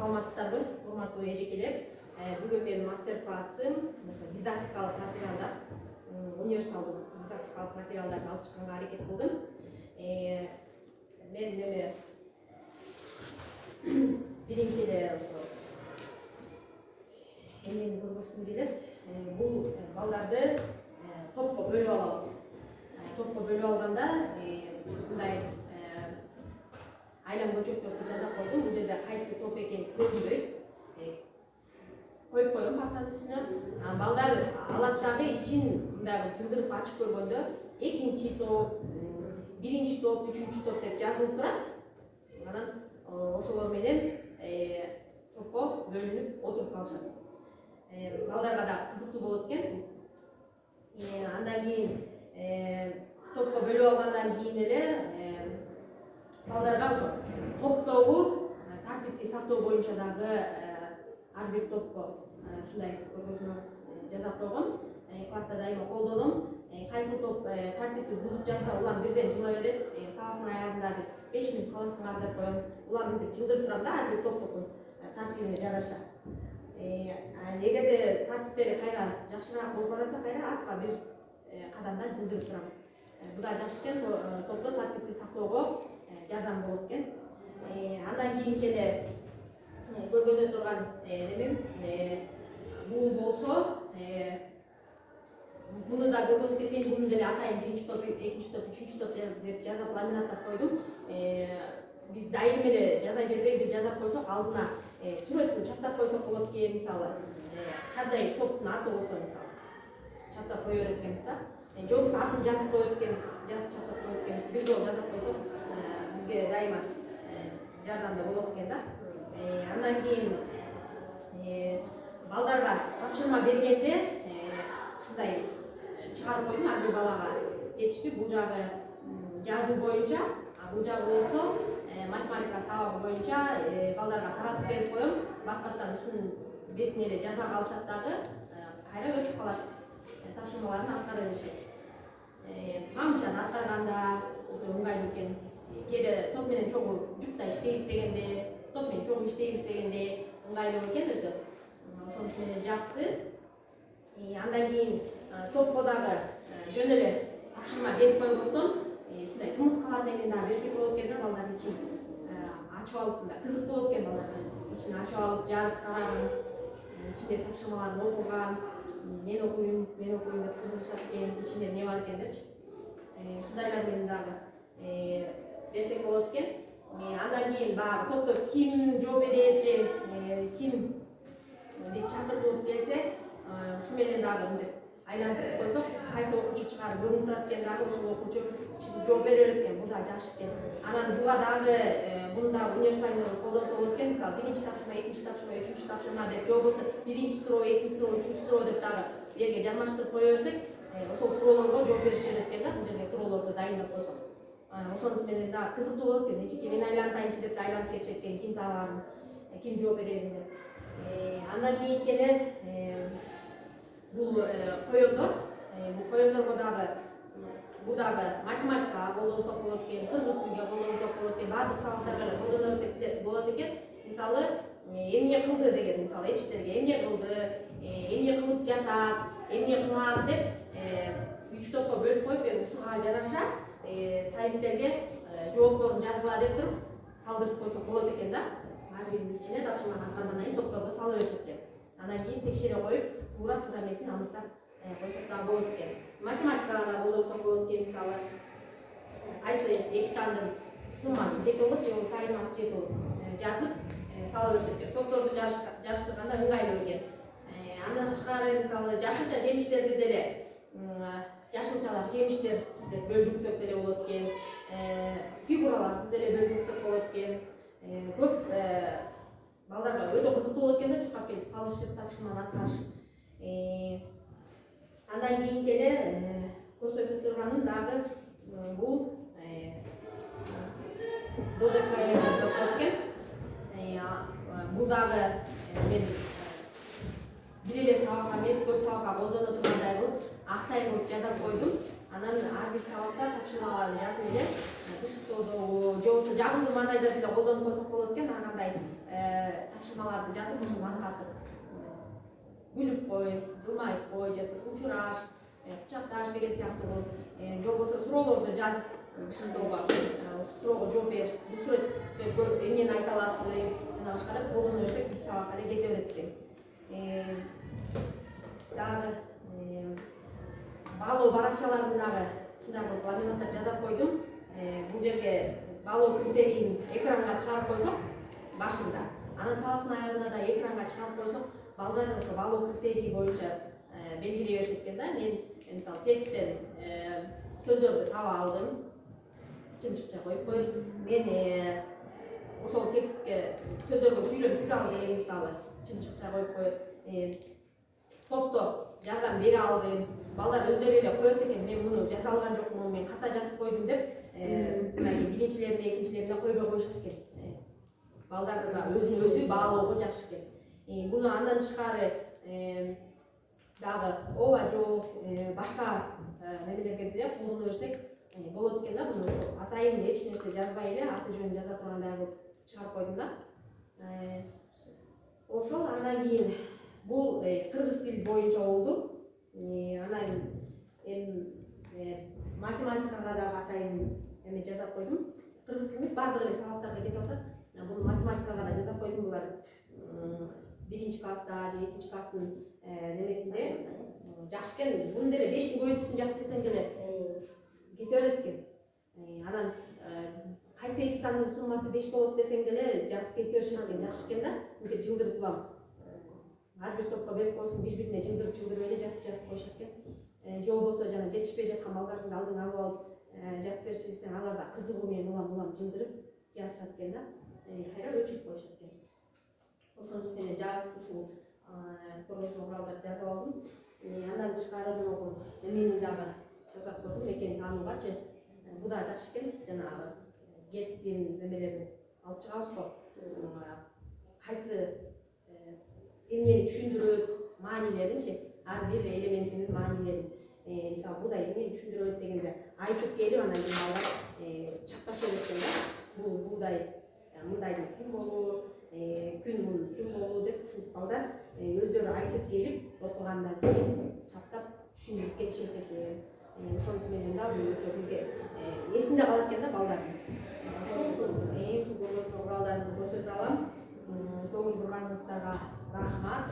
Саламатсыздарбы, урматтуу эжекелер. Бүгүн менин мастер-классым дидактикалык материалдар, универсалдуу дидактикалык материалдарды алып чыкканга аракет кылдым. Мен биринчи эле ошо эмнени көргөзгүм келет. Бул балдарды топко бөлүп алабыз. Топко бөлүп алганда мындай айлам көчөктөрдү жазап койдум. Бул жерде кайсы топ экени көрүнбөй коюп койгом партанын үстүнө. Балдар алат дагы ичин мындай жылдырып ачып көргөндө экинчи топ, биринчи топ, үчүнчү топ деп жазылып турат. Анан ошолор менен топко бөлүнүп отуруп калышат. Балдарга да кызыктуу болот экен. Андан кийин топко бөлүп алгандан кийин эле балдарга ошо топтогу тартипти сактоо боюнча дагы ар бир топко ушундай көргөзмө жасап койгом. Класста дайыма колдоном. Кайсы топ тартипти бузуп жатса, улам бирден жыла берет. Сабактын аягында 5 мүнөт каласыңар деп коем. Улам мынтип жылдырып турам да, ар бир топтун тартибине жараша. Эгерде тартиптери кайра жакшыраак болуп баратса, кайра артка бир кадамдан жылдырып турам. Бул да жакшы экен, топто тартипти сактоого жардам болот экен. Андан кийинки эле көргөзө турган немем бул болсо, муну да көргөзүп кетейин. Муну деле атайын биринчи топ, экинчи топ, үчүнчү топ деп жазып ламинаттап койдум. Биз дайым эле жаза бербей бир жазап койсок, алдына сүрөтүн чаптап койсок болот экен. Мисалы, кандай топтун аты болсо, мисалы, чаптап кое берет экенбиз да. Же болбосо атын жазып коет экенбиз, жазып чаптап коет экенбиз. Бир жолу жазып койсок, бизге дайыма жардамда болот экен да. Андан кийин балдарга тапшырма бергенде ушундай чыгарып койдум, ар бир балага жетиштүү. Бул жагы жазуу боюнча, бул жагы болсо математика сабагы боюнча балдарга таратып берип коем. Бат-баттан ушунун бетине эле жаза калышат дагы, кайра өчүп калат. Тапшырмаларын аткара беришет. Камчаны аткарганда өтө ыңгайлуу экен. Кээде топ менен чогуу жупта иштейбиз дегенде, топ менен чогуу иштейбиз дегенде ыңгайлуу экен өтө. Ошонусу менен жакты. Андан кийин топко дагы жөн эле тапшырма берип койбостон, ушундай жумурткалар менен дагы берсек болот экен да. Балдар ичин ачып алып, кызык болот экен балдардын ичин ачып алып, жарык караган, ичинде тапшырмаларын окуган, мен окуйм деп кызыгышат экен, ичинде эмне бар экен депчи. Ушундайлар менен дагы берсек болот экен. Андан кийин баягы топто ким жооп берет же ким деп чакырткыбыз келсе, ушу менен дагы мынтип айлантырып койсок, кайсы окуучу чыгарып көрүнүп турат экен дагы, ошол окуучу жооп бере берет экен. Бул да жакшы экен. Анан буга дагы буну дагы универсальный колдонсо болот экен. Мисалы, биринчи тапшырма, экинчи тапшырма, үчүнчү тапшырма деп, же болбосо биринчи суроо, экинчи суроо, үчүнчү суроо деп дагы жерге жармаштырып кое берсек, ошол суроолорго жооп берише берет экен да. Бул жерге суроолорду дайындап койсок, ошонусу менен дагы кызыктуу болот экен. Эчеке мен айлантайынчы деп да айланып кетишет экен, ким табарын, ким жооп берерин деп. Андан кийинки эле бул коёндорго дагы бул дагы математикага колдонсок болот экен, кыргыз тилине колдонсок болот экен, баардык сабактарга болот экен. Мисалы, эмне кылды деген, мисалы, эчтерге эмне кылды, эмне кылып жатат, эмне кылат деп үч топко бөлүп коюп, ушуга жараша сайыстерге жоопторун жазгыла деп туруп салдырып койсок болот экен да. Ар биринин ичине тапшырманы аткаргандан кийин топторду сала беришет экен. Андан кийин текшере коюп, туура эмесин аныктап койсок дагы болот экен. Математикага да колдонсок болот экен. Мисалы, кайсы эки сандын суммасы жети болот, же болбосо айырмасы жети болот, жазып сала беришет экен. Топторду жарыштырганда ыңгайлуу экен. Андан тышкары, мисалы, жашылча жемиштерди деле жашылчалар жемиштер деп бөлдүрсөк деле болот экен. Фигураларды деле бөлдүрсөк болот экен. Көп балдарга өтө кызыктуу болот экен да, чуркап келип салышып, тапшырманы аткарышып. Андан кийинки эле көрсөтүп турганым дагы бул додекаэм деп болот экен. Бул дагы мен бир эле сабакка эмес, көп сабакка колдоно тургандай кылып, актай кылып жазап койдум. Анан ар бир сабакта тапшырмаларды жазып эле кышыктоодогу же болбосо жагымдуу мандайда деле колдонуп койсок болот экен. Ар кандай тапшырмаларды жазып ошо таркатып күлүп кой, жылмайып кой, же учураш, кучакташ деген сыяктуу же болбосо суроолорду жазып кичинтоого суроого жооп бер, бул сүрөттө көрүп эмнени айта аласың, жана башка деп колдоно берсек бүт сабакка эле кете берет экен. Дагы баалоо баракчаларын дагы ушундай кылып ламинаттар жасап койдум. Бул жерге баалоо критерийин экранга чыгарып койсок башында, анан сабактын аягында да экранга чыгарып койсок, балдар ошо баалоо критерии боюнча белгилей беришет экен да. Мен мисалы тексттен сөздөрдү таба алдым, чымчыкча коюп коюп, мен ошол текстке сөздөргө сүйлөп түзө ал деген мисалы чымчыкча коюп коет, топтоп жардам бере алдым. Балдар өздөрү эле коет экен, мен муну жаза алган жокмун, мен ката жазып койдум деп, биринчилерине, экинчилерине койбой коюшат экен. Балдар да өзүн өзү баалоого жакшы экен. Муну андан тышкары дагы ооба жок, башка немелерге деле колдоно берсек болот экен да. Муну ошо атайын эч нерсе жазбай эле аты жөнүн жаза тургандай кылып чыгарып койдум да. Ошол андан кийин бул кыргыз тил боюнча болду. Анан математикага дагы атайын эме жасап койдум. Кыргыз тил эмес, баардык эле сабактарга кетип атат. Бул математикага да жасап койдум. Булар биринчи класста же экинчи класстын немесинде жакшы экен. Муну деле 5-тин көбөйтүүсүн жазып десең деле кете берет экен. Анан кайсы эки сандын суммасы 5 болот десең деле жазып кете беришет экен. Жакшы экен да. Мынтип жылдырып кылам. Ар бир топко берип койсун, бири-бирине жылдырып эле жазып коюшат экен. Же болбосо жана жетишпей жаткан балдардын алдын алып алып жазып берчи десең, алар да кызыгуу менен улам жылдырып жазышат экен да. Кайра өчүрүп коюшат экен. Ошонун үстүнө жаап ушул көргөзмө куралдарды жазып алдым. Андан тышкары могу эмени дагы жасап койдум, мекен таануугачы. Бул да жакшы экен. Жанагы геттин немелерин алып чыгабыз го. Кайсы эмнени түшүндүрөт, маанилеринчи, ар бир элементинин маанилерин. Мисалы будай эмнени түшүндүрөт дегенде айтып келип, анан кийин балдар чакташып берет экен да. Бул будай мындайдын символу, күн мунун символу деп ушинтип балдар өздөрү айтып келип, окугандан кийин чактап түшүндүрүп кетишет экен. Ошонусу менен да бул өтө бизге эсинде калат экен да балдардын. Ушул көргөзмө куралдарын көрсөтө алам. Көңүл бурганыңыздарга рахмат.